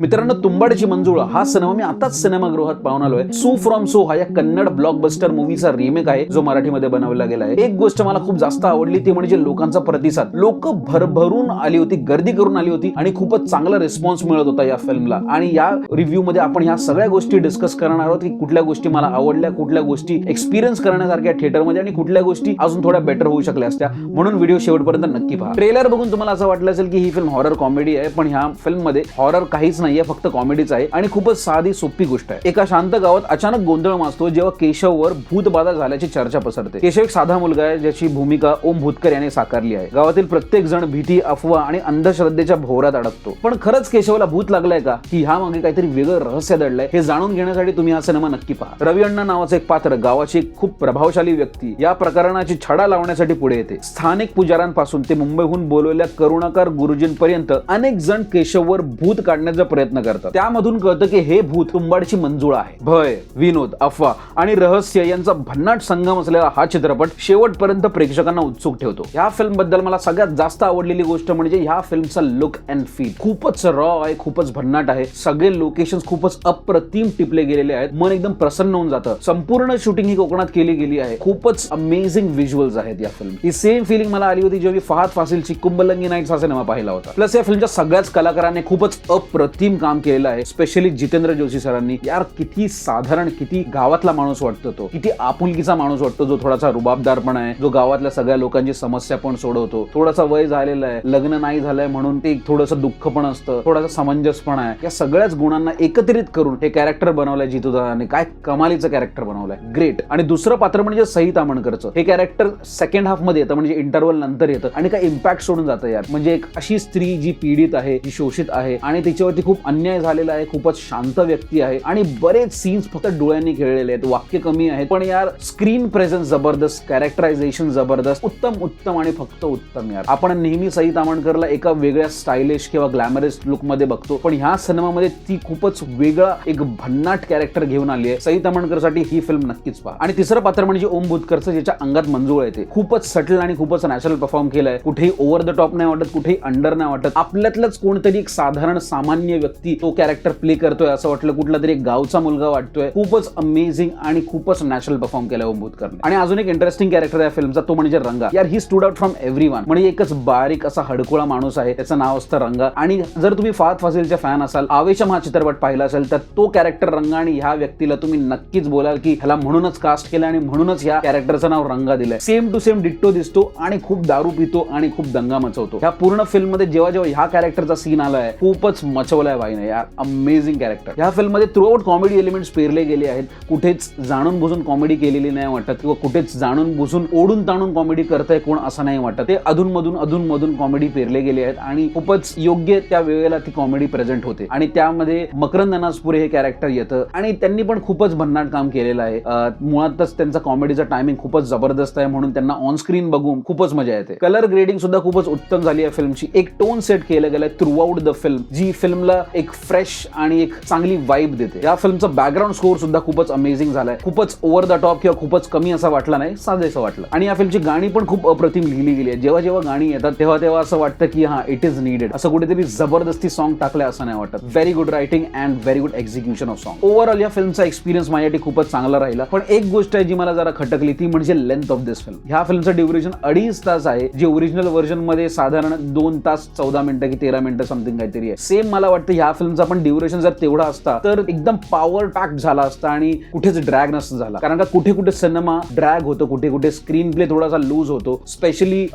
मित्रांनो, तुंबाडची मंजुळ हा सिनेमा मी आताच सिनेमागृहात पाहून आलोय. सू फ्रॉम सो हा या कन्नड ब्लॉकबस्टर मूवीचा रिमेक आहे जो मराठीमध्ये बनवला गेला आहे. एक गोष्ट मला खूप जास्त आवडली ती म्हणजे लोकांचा प्रतिसाद. लोक भरभरून आली होती, गर्दी करून आली होती आणि खूपच चांगला रिस्पॉन्स मिळत होता या फिल्मला. आणि या रिव्ह्यू मध्ये आपण ह्या सगळ्या गोष्टी डिस्कस करणार आहोत की कुठल्या गोष्टी मला आवडल्या, कुठल्या गोष्टी एक्सपिरियन्स करण्यासारख्या थिएटरमध्ये आणि कुठल्या गोष्टी अजून थोड्या बेटर होऊ शकल्या असत्या. म्हणून व्हिडिओ शेवटपर्यंत नक्की पहा. ट्रेलर बघून तुम्हाला असं वाटलं असेल की ही फिल्म हॉरर कॉमेडी आहे, पण ह्या फिल्म मध्ये हॉरर काहीच नाहीये, फक्त कॉमेडीच आहे आणि खूपच साधी सोपी गोष्ट आहे. एका शांत गावात अचानक गोंधळ माजतो जेव्हा केशववर भूतबाधा झाल्याची चर्चा पसरते. केशव एक साधा मुलगा आहे ज्याची भूमिका ओम भूतकर याने साकारली आहे. गावातील प्रत्येक जण भीती, अफवा आणि अंधश्रद्धेच्या भोवऱ्यात अडकतो. पण खरंच केशवला भूत लागलाय का, की ह्या मागे काहीतरी वेगळं रहस्य दडलंय, हे जाणून घेण्यासाठी तुम्ही हा सिनेमा नक्की पहा. रवी अण्णा नावाचं एक पात्र, गावाची एक खूप प्रभावशाली व्यक्ती, या प्रकरणाची छडा लावण्यासाठी पुढे येते. स्थानिक पुजाऱ्यांपासून ते मुंबईहून बोलवलेल्या करुणाकर गुरुजींपर्यंत अनेक जण केशववर भूत काढण्याचा प्रयत्न करतात. त्यामधून कळतं की हे भूत तुंबाडची मंजुळा आहे. भय, विनोद, अफवा आणि रहस्य यांचा भन्नाट संगम असलेला हा चित्रपट शेवटपर्यंत प्रेक्षकांना उत्सुक ठेवतो. या फिल्म बद्दल मला सगळ्यात जास्त आवडलेली गोष्ट म्हणजे ह्या फिल्मचा लुक अँड फील. खूपच रॉ आहे, खूपच भन्नाट आहे. सगळे लोकेशन्स खूपच अप्रतिम टिपले गेलेले आहेत. मन एकदम प्रसन्न होऊन जातं. संपूर्ण शूटिंग ही कोकणात केली गेली आहे. खूपच अमेझिंग व्हिज्युअल्स आहेत या फिल्म. ही सेम फिलिंग मला आली होती जेव्हा मी फहाद फासिलची कुंभलंगी नाईट्स हा सिनेमा पाहिला होता. प्लस या फिल्मच्या सगळ्याच कलाकारांनी खूपच अप्रतिम काम केलेलं आहे. स्पेशली जितेंद्र जोशी सरांनी. यार किती साधारण, किती गावातला माणूस वाटतो तो, किती आपुलकीचा माणूस वाटतो, जो थोडासा रुबाबदार पण आहे, जो गावातल्या सगळ्या लोकांची समस्या पण सोडवतो. थोडासा वय झालेला आहे, लग्न नाही झालंय म्हणून ते थोडंसं दुःख पण असतं, थोडासा समंजस पण आहे. या सगळ्याच गुणांना एकत्रित करून हे कॅरेक्टर बनवलंय जितूदादाने. काय कमालीचं कॅरेक्टर बनवलंय, ग्रेट. आणि दुसरं पात्र म्हणजे सई तामणकरचं. हे कॅरेक्टर सेकंड हाफ मध्ये येतं, म्हणजे इंटरव्हल नंतर येतं आणि काय इम्पॅक्ट सोडून जातं यार. म्हणजे एक अशी स्त्री जी पीडित आहे, जी शोषित आहे आणि तिच्यावरती खूप अन्याय झालेला आहे, खूपच शांत व्यक्ती आहे आणि बरेच सीन्स फक्त डोळ्यांनी खेळलेले आहेत, वाक्य कमी आहेत, पण यार स्क्रीन प्रेझेन्स जबरदस्त, कॅरेक्टरायझेशन जबरदस्त, उत्तम उत्तम आणि फक्त उत्तम. यार आपण नेहमी सई तामणकरला एका वेगळ्या स्टायलिश किंवा ग्लॅमरस लुक मध्ये बघतो, पण ह्या सिनेमामध्ये ती खूपच वेगळा एक भन्नाट कॅरेक्टर घेऊन आली आहे. सई तामणकरसाठी ही फिल्म नक्कीच पहा. आणि तिसरं पात्र म्हणजे ओम भूतकरचं, ज्याच्या अंगात मंजुळ आहे. ते खूपच सटल आणि खूपच नॅचरल परफॉर्म केलंय. कुठेही ओव्हर द टॉप नाही वाटत, कुठेही अंडर नाही वाटत. आपल्यातलंच कोणतरी एक साधारण सामान्य व्यक्ती तो कॅरेक्टर प्ले करतोय असं वाटलं. कुठला तरी एक गावचा मुलगा वाटतोय. खूपच अमेझिंग आणि खूपच नॅचरल परफॉर्म केलाय ओम भूतकरने. आणि अजून एक इंटरेस्टिंग कॅरेक्टर आहे फिल्मचा, तो म्हणजे रंगा. यार he stood out from everyone. म्हणजे एकच बारीक असा हडकुळा माणूस आहे, त्याचं नाव असतं रंगा. आणि जर तुम्ही फहाद फासिलचे फॅन असाल, आवेशम हा चित्रपट पाहिला असेल, तर तो कॅरेक्टर रंगा आणि ह्या व्यक्तीला तुम्ही नक्कीच बोलाल की ह्याला म्हणूनच कास्ट केलं आणि म्हणूनच ह्या कॅरेक्टरचं नाव रंगा दिलंय. सेम टू सेम डिट्टो दिसतो आणि खूप दारू पितो आणि खूप दंगा मचवतो. ह्या पूर्ण फिल्म मध्ये जेव्हा जेव्हा ह्या कॅरेक्टरचा सीन आलाय, खूपच मचवलाय भाईने. यार अमेझिंग कॅरेक्टर. ह्या फिल्म मध्ये थ्रू आउट कॉमेडी एलिमेंट्स पेरले गेले आहेत. कुठेच जाणून बुजून कॉमेडी केलेली नाही वाटत किंवा कुठेच जाणून बुजून ओढून ताणून कॉमेडी करताय कोण असं नाही वाटत. ते अधूनमधून कॉमेडी पेरले गेले आहेत आणि खूपच योग्य त्या वेळेला ती कॉमेडी प्रेझेंट होते. आणि त्यामध्ये मकरंद अनासपुरे हे कॅरेक्टर येतं आणि त्यांनी पण खूपच भन्नाट काम केलेलं आहे. मुळातच त्यांचा कॉमेडीचा टायमिंग खूपच जबरदस्त आहे, म्हणून त्यांना ऑन स्क्रीन बघून खूपच मजा येते. कलर ग्रेडिंग सुद्धा खूपच उत्तम झाली आहे फिल्मची. एक टोन सेट केलं गेलाय थ्रू आउट द फिल्म, जी फिल्मला एक फ्रेश आणि एक चांगली वाईब देते. या फिल्मचा बॅकग्राऊंड स्कोर सुद्धा खूपच अमेझिंग झालाय. खूपच ओव्हर द टॉप किंवा खूपच कमी असं वाटलं नाही, साधेसं वाटलं. आणि या फिल्मची गाणी पण खूप अप्रतिम लिहिली गेली आहे. जेव्हा जेव्हा गाणी येतात तेव्हा असं वाटतं की हा इट इज नीडेड, असं कुठेतरी जबरदस्ती सॉन्ग टाकलंय असं नाही वाटत. Very good writing and very good execution of song. Overall या फिल्मचा एक्सपिरियन्स माझ्यासाठी खूपच चांगला राहिला. पण एक गोष्ट आहे जी मला जरा खटकली, ती म्हणजे लेंथ ऑफ दिस फिल्म. ह्या फिल्मचं ड्युरेशन 2.5 तास आहे, जे ओरिजिनल व्हर्जन मध्ये साधारण 2 तास 14 मिनिटं की 13 मिनिटं समथिंग काहीतरी आहे. सेम मला वाटतं ह्या फिल्मचा पण ड्युरेशन जर तेवढा असता तर एकदम पॉवर पॅक्ड झाला असता आणि कुठेच ड्रॅग नसता झाला. कारण का कुठे कुठे सिनेमा ड्रॅग होतो, कुठे कुठे स्क्रीन प्ले थोडासा लूज होतो. स्पेशली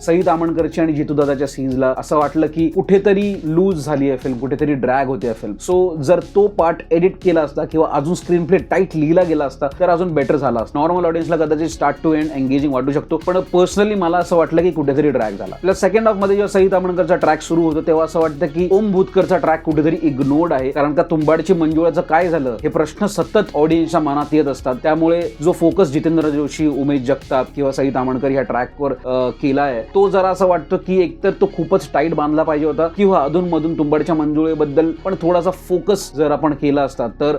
सई तामणकरची आणि जितूदादाच्या सीन्सला असं वाटलं की कुठेतरी लूज झाली आहे फिल्म, कुठेतरी ड्रॅग होते फिल्म. सो जर तो पार्ट एडिट केला असता किंवा अजून स्क्रीन प्ले टाईट लिहिला गेला असता तर अजून बेटर झाला असता. नॉर्मल ऑडियन्सला कदाचित स्टार्ट टू एंड एंगेजिंग वाटू शकतो, पण पर्सनली मला असं वाटलं की कुठेतरी ड्रॅग झाला. प्लस सेकंड हाफ मध्ये जेव्हा सई तामणकरचा ट्रॅक सुरू होतो तेव्हा असं वाटतं की ओम भूतकरचा ट्रॅक कुठेतरी इग्नोर्ड आहे. कारण का तुंबाडची मंजुळाचं काय झालं हे प्रश्न सतत ऑडियन्सच्या मनात येत असतात. त्यामुळे जो फोकस जितेंद्र जोशी, उमेश जगताप किंवा सई तामणकर ह्या ट्रॅकवर केलाय तो जरा असं वाटतं की एकतर तो खूपच टाईट बांधला पाहिजे होता किंवा अधूनमधून तुंबाडच्या मंजुळेबद्दल पण थोडासा फोकस जर आपण केला असता तर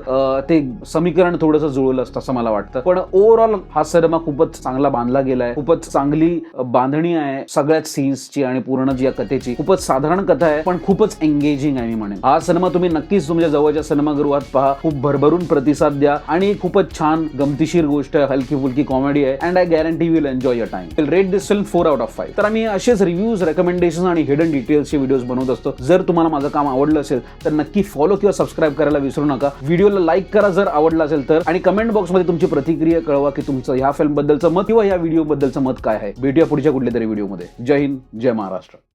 ते समीकरण थोडंसं जुळलं असतं असं मला वाटतं. पण ओव्हरऑल हा सिनेमा खूपच चांगला बांधला गेलाय. खूपच चांगली बांधणी आहे सगळ्याच सीन्सची आणि पूर्ण जी या कथेची. खूपच साधारण कथा आहे पण खूपच एंगेजिंग आहे मी म्हणेन. हा सिनेमा तुम्ही नक्कीच तुमच्या जवळच्या सिनेमागृहात पहा. खूप भरभरून प्रतिसाद द्या आणि खूपच छान गमतीशीर गोष्ट आहे, हलकी फुलकी कॉमेडी आहे and I guarantee you will enjoy your time. Will rate this film 4 out of 5. तर आम्ही असेच रिव्ह्यूज, रेकमेंडेशन आणि हिडन डिटेल्सचे व्हिडिओज बनवत असतो. जर तुम्हाला माझं काम आवडलं असेल तर नक्की फॉलो किंवा सबस्क्राईब करायला विसरू नका. व्हिडिओला लाईक करा जर आवडला असेल तर, आणि कमेंट बॉक्समध्ये तुमची प्रतिक्रिया कळवा की तुमचं ह्या फिल्म बद्दलचं मत किंवा या व्हिडिओ बद्दलचं मत काय आहे. भेटूया पुढच्या कुठल्या तरी व्हिडिओमध्ये. जय हिंद, जय महाराष्ट्र.